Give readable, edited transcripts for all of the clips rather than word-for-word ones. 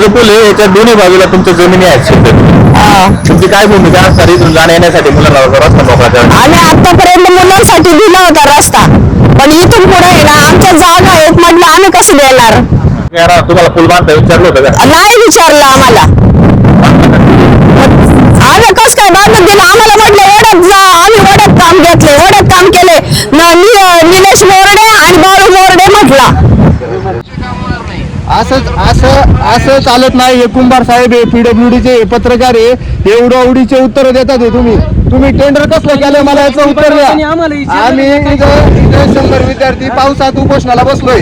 जो पूल आहे याच्या दोन्ही बाजूला तुमच्या जमिनी आहेत. तुमची काय भूमिका असणार इथून जाण्या येण्यासाठी मुलांना रस्ता मोकळा करणं? आम्ही आतापर्यंत मुलांसाठी दिला होता रस्ता, पण इथून पुढे आहे ना आमच्या जागा आहेत म्हटलं आम्ही कसं देणार. तुम्हाला पूल बांधता विचारलं होतं का? नाही विचारलं आम्हाला. आम्ही कसं काय बांधून दिलं आम्हाला म्हटलं वड्यात जा. आम्ही वड्यात काम घेतले, वड्यात काम केले. निलेश मोरडे आणि बाळू मोरडे म्हटला. असं चालत नाही. हे कुंभार साहेब आहे, पीडब्ल्यूडीचे पत्रकार आहे, हे उडीचे उत्तर देतात. तुम्ही टेंडर कसलं केलं मला याचं उत्तर द्या. आम्ही इथे 100 विद्यार्थी पावसात उपोषणाला बसलोय.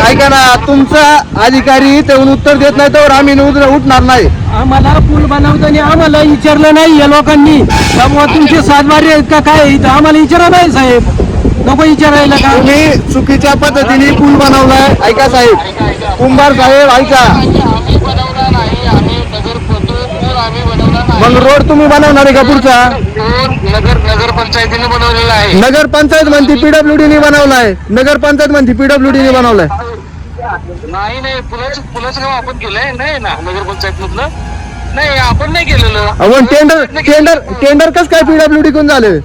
ऐका ना, तुमचा अधिकारी तेवढं उत्तर देत नाही तर आम्ही उठणार नाही. आम्हाला पूल बनवताना आम्हाला विचारलं नाही या लोकांनी. त्यामुळे तुमचे सातबारी आहेत का काय इथं आम्हाला विचारा नाही साहेब. नको विचारायला का? तुम्ही चुकीच्या पद्धतीने पूल बनवलाय. ऐका साहेब, कुंभार साहेब ऐका. मग रोड तुम्ही बनवणार आहे का पुढचा? नगरपंचायतीने बनवलेला आहे. नगरपंचायत म्हणते पीडब्ल्यूडीने बनवलाय. नगरपंचायत म्हणते पीडब्ल्यूडीने बनवलाय. नाही पुलाचं काम आपण केलंय नाही ना नगरपंचायत मधलं. नाही आपण नाही केलेलं. आपण टेंडर कसं काय पीडब्ल्यूडी कोण झालं?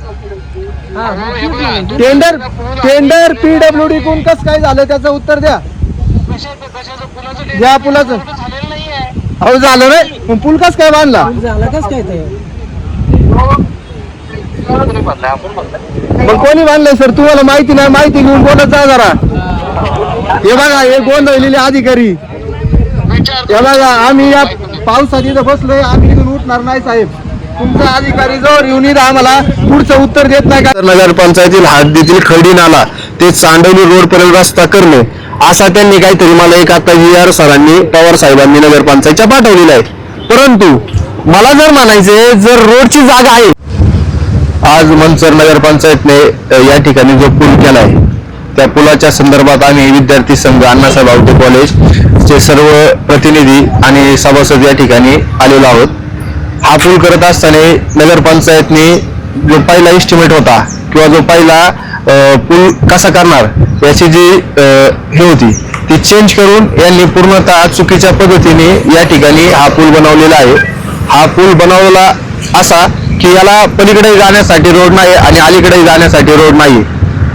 टेंडर पीडब्ल्यूडी कोण कसं काय झालं त्याचं उत्तर द्या. द्या पुलाचं. अहो झालं नाही मग पूल कसं काय बांधला? मग कोणी बांधलंय सर? तुम्हाला माहिती नाही, माहिती घेऊन बोलत जा जरा. हे बघा हे गोंधळलेले अधिकारी. हे बघा आम्ही या पावसात इथं बसलोय, आम्ही इथून उठणार नाही साहेब. तुमचा अधिकारी जवळ येऊन आम्हाला पुढचं उत्तर देत नाही का? नगरपंचायतील हद्दीतील खडी नाला ते चांडवली रोड पर्यंत रस्ता करणे असा त्यांनी काहीतरी मला एक आता VR सरांनी पवार साहेबांनी नगरपंचायतच्या पाठवलेला आहे. परंतु मला जर म्हणायचे जर रोडची जागा आहे, आज मनसर नगरपंचायतने या ठिकाणी जो पूल केलाय त्या पुलाच्या संदर्भात आम्ही विद्यार्थी संघ अण्णासाहेब आवटे कॉलेजचे सर्व प्रतिनिधी आणि सभासद या ठिकाणी आलेलो आहोत. हा पूल करत असताना नगरपंचायतने जो पहिला एस्टिमेट होता किंवा जो पहिला पूल कसा करणार याची जी हे होती ती चेंज करून यांनी पूर्णतः चुकीच्या पद्धतीने या ठिकाणी हा पूल बनवलेला आहे. हा पूल बनवला असा की याला पलीकडे जाण्यासाठी रोड नाही आणि अलीकडे जाण्यासाठी रोड नाही.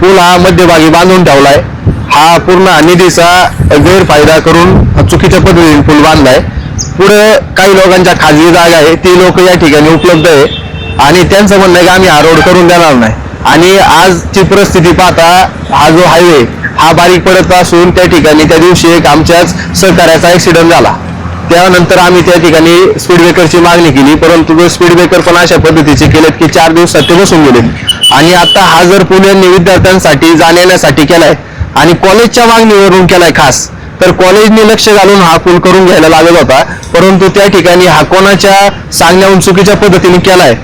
पूल हा मध्यभागी बांधून ठेवलाय. हा पूर्ण निधीचा गैरफायदा करून चुकीच्या पद्धतीने पूल बांधलाय. पुढे काही लोकांच्या खाजगी जागा आहे, ती लोक या ठिकाणी उपलब्ध आहे आणि त्यांचं म्हणणं आहे की आम्ही हा रोड करून देणार नाही. आणि आजची परिस्थिती पाहता हा जो हायवे हा बारीक पडत असून त्या ठिकाणी त्या दिवशी एक आमच्याच सहकार्याचा ऍक्सिडेंट झाला. त्यानंतर आम्ही त्या ठिकाणी स्पीड ब्रेकरची मागणी केली, परंतु स्पीड ब्रेकर पण अशा पद्धतीचे केलेत की 4 दिवसात ते बसून गेले. आणि आता हा जर पुण्याने विद्यार्थ्यांसाठी जाण्यासाठी केलाय आणि कॉलेजच्या मागणीवरून केलाय खास, तर कॉलेजने लक्ष घालून हा पूल करून घ्यायला लागत होता. परंतु त्या ठिकाणी हा कोणाच्या सांगण्यावरून चुकीच्या पद्धतीने केलाय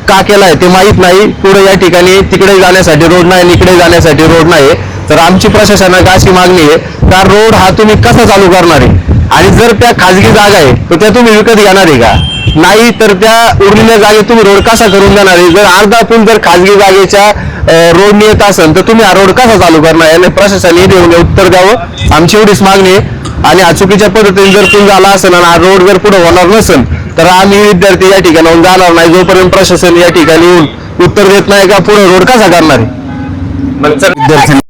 का केलाय ते माहीत नाही. पुढे या ठिकाणी तिकडे जाण्यासाठी रोड नाही आणि इकडे जाण्यासाठी रोड नाही. तर आमची प्रशासनाला अशी मागणी आहे का रोड हा तुम्ही कसा चालू करणार आहे आणि जर त्या खाजगी जागा आहे तर त्या तुम्ही विकत घेणार आहे का? नाही तर त्या उरलेल्या जागेत तुम्ही रोड कसा करून देणार आहे? जर अर्धा पूल जर खाजगी जागेच्या रोडने येत असेल तर तुम्ही हा रोड कसा चालू करणार याने प्रशासनाने देऊन उत्तर द्यावं. आमची एवढीच मागणी आहे. आणि हा चुकीच्या पद्धतीने जर पूल झाला असेल आणि हा रोड जर पुढे होणार नसेल तर आम्ही विद्यार्थी या ठिकाणाहून जाणार नाही जोपर्यंत प्रशासन या ठिकाणी येऊन उत्तर देत नाही का पुढे रोड कसा करणार आहे.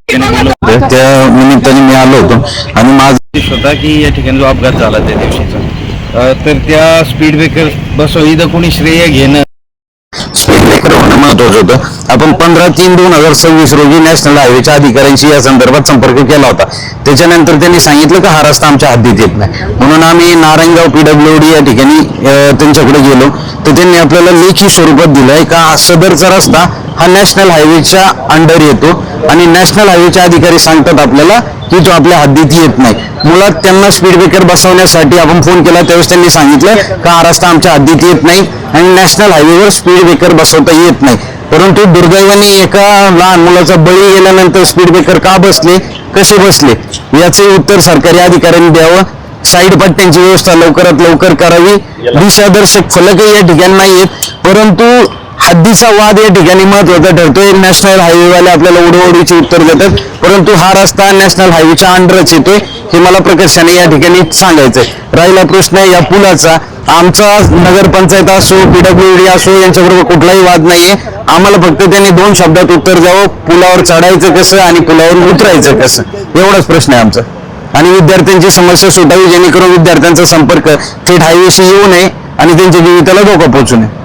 त्या निमित्ताने मी आलो होतो आणि माझं स्वतः की या ठिकाणी जो अपघात झाला त्या दिवशीचा, तर त्या स्पीड ब्रेकर बसवलं कोणी श्रेय घेणं, स्पीड ब्रेकर होणं महत्वाचं होतं. आपण 15/3/2026 रोजी नॅशनल हायवेच्या अधिकाऱ्यांशी या संदर्भात संपर्क केला होता. त्याच्यानंतर त्यांनी सांगितलं की हा रस्ता आमच्या हद्दीत येत नाही. म्हणून आम्ही नारायणगाव PWD या ठिकाणी त्यांच्याकडे गेलो तर त्यांनी आपल्याला लेखी स्वरूपात दिलंय का सदरचा रस्ता हा नॅशनल हायवेच्या अंडर येतो आणि नॅशनल हायवेचे अधिकारी सांगतात आपल्याला की तो आपल्या हद्दीत येत नाही. मुळात त्यांना स्पीड ब्रेकर बसवण्यासाठी आपण फोन केला त्यावेळेस त्यांनी सांगितलं का हा रस्ता आमच्या हद्दीत येत नाही आणि नॅशनल हायवेवर स्पीड ब्रेकर बसवता येत नाही. परंतु दुर्दैवाने एका लहान मुलाचा बळी गेल्यानंतर स्पीड ब्रेकर का बसले, कसे बसले याचे उत्तर सरकारी अधिकाऱ्यांनी द्यावं. साईड पट्ट्यांची व्यवस्था लवकरात लवकर करावी. दिशादर्शक फलकही या ठिकाणी नाहीयेत. परंतु हद्दीचा वाद या ठिकाणी महत्वाचा ठरतो. एक नॅशनल हायवेवाले आपल्याला उडवडीची उत्तर देतात, परंतु हा रस्ता नॅशनल हायवेच्या अंडरच येतोय हे मला प्रकर्षाने या ठिकाणी सांगायचंय. राहिला प्रश्न या पुलाचा, आमचा नगरपंचायत असो PWD असो यांच्याबरोबर कुठलाही वाद नाहीये. आम्हाला फक्त त्यांनी 2 शब्दात उत्तर द्यावं, पुलावर चढायचं कसं आणि पुलावर उतरायचं कसं, एवढाच प्रश्न आहे आमचा. आणि विद्यार्थ्यांची समस्या सुटावी जेणेकरून विद्यार्थ्यांचा संपर्क थेट हायवेशी येऊ नये आणि त्यांच्या जीविताला धोका पोहोचू नये.